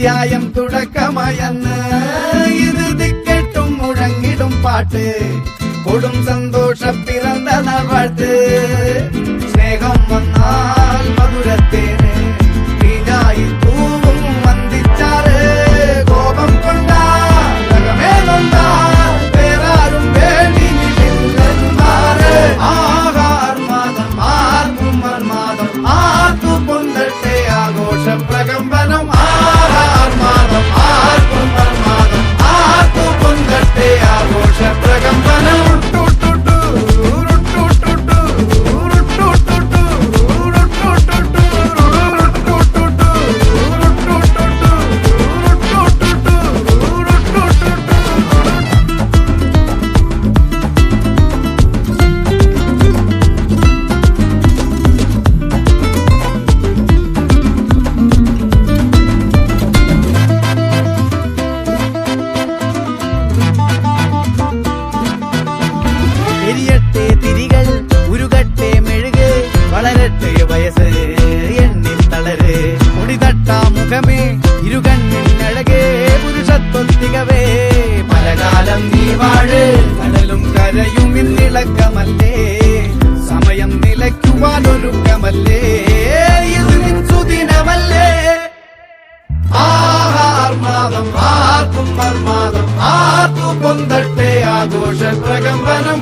അധ്യായം തുടക്കമായെന്ന് ഇത് ദിക്കെട്ടും മുഴങ്ങിടും പാട്ട് കൊടും സന്തോഷ പിറന്ന നാൾവാഴ്ത്ത് സ്നേഹം വന്നാൽ മധുരത്തേന് തീനായി പൂവും വന്ദിച്ചാറ് കോപം കൊണ്ടാൽ വേറാരും വേണ്ടിമാറ് ആഹാർമാദം ആർക്കും മർമാദം ആർക്കു പൊന്തട്ടെ ആഘോഷ പ്രകമ്പനം ആഹാർമാദം ആർക്കും മർമാദം ആർക്കു പൊന്തട്ടെ ആഘോഷ പ്രകമ്പനം എരിയട്ടെ തിരികൾ ഉരുകട്ടെ മെഴുക് വളരട്ടെ വയസ്സ് എണ്ണിൽ തളര് മുടിതട്ടാ മുഖമേ ഇരുകണ്ണിനഴകേ പുരുഷത്വത്തികവേ പലകാലം നീ വാഴ് കടലും കരയും ഇന്നിളക്കമല്ലേ സമയം നിലയ്ക്കുവാനൊരുക്കമല്ലേ ഇത് നിൻസുദിനമല്ലേ ആഹാർമാദം ആർക്കും മർമാദം ആർക്കു പൊന്തട്ടെ ആഘോഷ പ്രകമ്പനം